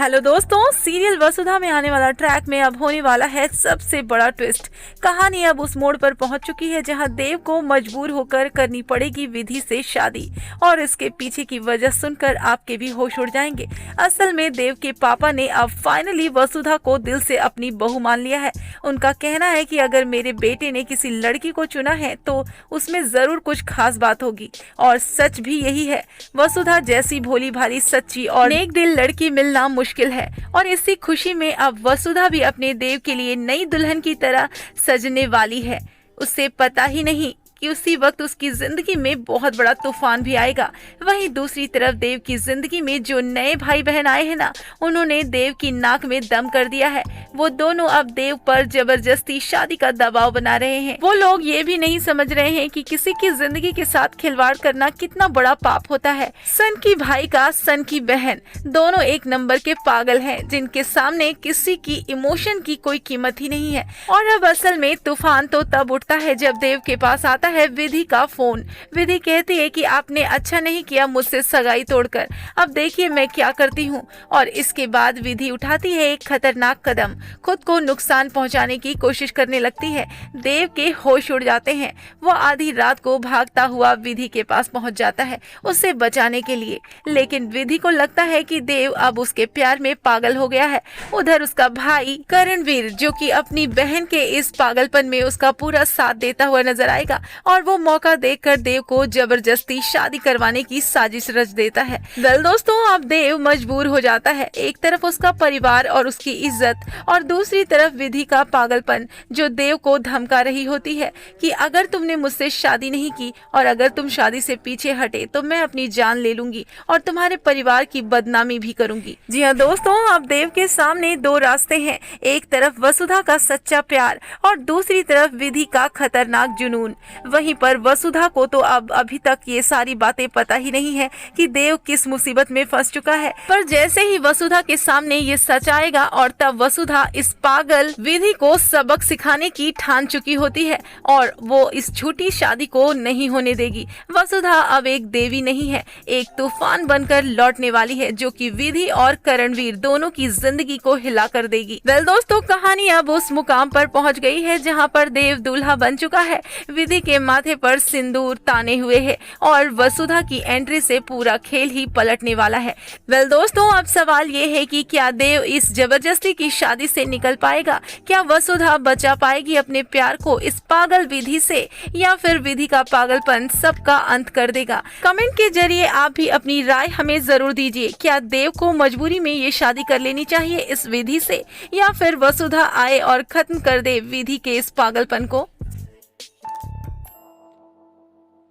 Hello दोस्तों, serial वसुधा में आने वाला ट्रैक में अब होने वाला है सबसे बड़ा ट्विस्ट। कहानी अब उस मोड़ पर पहुंच चुकी है जहां देव को मजबूर होकर करनी पड़ेगी विधि से शादी, और इसके पीछे की वजह सुनकर आपके भी होश उड़ जाएंगे। असल में देव के पापा ने अब फाइनली वसुधा को दिल से अपनी बहू मान लिया है। उनका कहना है कि अगर मेरे बेटे ने किसी लड़की को चुना है तो उसमें जरूर कुछ खास बात होगी, और सच भी यही है। वसुधा जैसी भोली भाली, सच्ची और नेक दिल लड़की मिलना मुश्किल है, और इसी खुशी में अब वसुधा भी अपने देव के लिए नई दुल्हन की तरह सजने वाली है। उसे पता ही नहीं कि उसी वक्त उसकी जिंदगी में बहुत बड़ा तूफान भी आएगा। वहीं दूसरी तरफ देव की जिंदगी में जो नए भाई बहन आए हैं ना, उन्होंने देव की नाक में दम कर दिया है। वो दोनों अब देव पर जबरदस्ती शादी का दबाव बना रहे हैं। वो लोग ये भी नहीं समझ रहे हैं कि किसी की जिंदगी के साथ खिलवाड़ करना कितना बड़ा पाप होता है। सन की भाई का सन की बहन, दोनों एक नंबर के पागल हैं, जिनके सामने किसी की इमोशन की कोई कीमत ही नहीं है। और अब असल में तूफान तो तब उठता है जब देव के पास आता है विधि का फोन। विधि कहती है कि आपने अच्छा नहीं किया मुझसे सगाई तोड़कर, अब देखिए मैं क्या करती हूँ। और इसके बाद विधि उठाती है एक खतरनाक कदम, खुद को नुकसान पहुँचाने की कोशिश करने लगती है। देव के होश उड़ जाते हैं। वो आधी रात को भागता हुआ विधि के पास पहुँच जाता है उसे बचाने के लिए, लेकिन विधि को लगता है कि देव अब उसके प्यार में पागल हो गया है। उधर उसका भाई करणवीर, जो कि अपनी बहन के इस पागलपन में उसका पूरा साथ देता हुआ नजर आएगा, और वो मौका देखकर देव को जबरदस्ती शादी करवाने की साजिश रच देता है। वेल दोस्तों, अब देव मजबूर हो जाता है। एक तरफ उसका परिवार और उसकी इज्जत, और दूसरी तरफ विधि का पागलपन जो देव को धमका रही होती है कि अगर तुमने मुझसे शादी नहीं की और अगर तुम शादी से पीछे हटे तो मैं अपनी जान ले लूंगी और तुम्हारे परिवार की बदनामी भी करूंगी। जी हाँ दोस्तों, अब देव के सामने दो रास्ते हैं। एक तरफ वसुधा का सच्चा प्यार और दूसरी तरफ विधि का खतरनाक जुनून। वहीं पर वसुधा को तो अब अभी तक ये सारी बातें पता ही नहीं है कि देव किस मुसीबत में फंस चुका है। पर जैसे ही वसुधा के सामने ये सच आएगा, और तब वसुधा इस पागल विधि को सबक सिखाने की ठान चुकी होती है, और वो इस झूठी शादी को नहीं होने देगी। वसुधा अब एक देवी नहीं है, एक तूफान बनकर लौटने वाली है, जो कि विधि और करणवीर दोनों की जिंदगी को हिला कर देगी। वेल दोस्तों, कहानी अब उस मुकाम पर पहुंच गई है जहां पर देव दूल्हा बन चुका है। विधि के माथे पर सिंदूर ताने हुए है, और वसुधा की एंट्री से पूरा खेल ही पलटने वाला है। वेल दोस्तों, अब सवाल ये है कि क्या देव इस जबरदस्ती की शादी से निकल पाएगा? क्या वसुधा बचा पाएगी अपने प्यार को इस पागल विधि से, या फिर विधि का पागलपन सबका अंत कर देगा? कमेंट के जरिए आप भी अपनी राय हमें जरूर दीजिए। क्या देव को मजबूरी में ये शादी कर लेनी चाहिए इस विधि से, या फिर वसुधा आए और खत्म कर दे विधि के इस पागलपन को?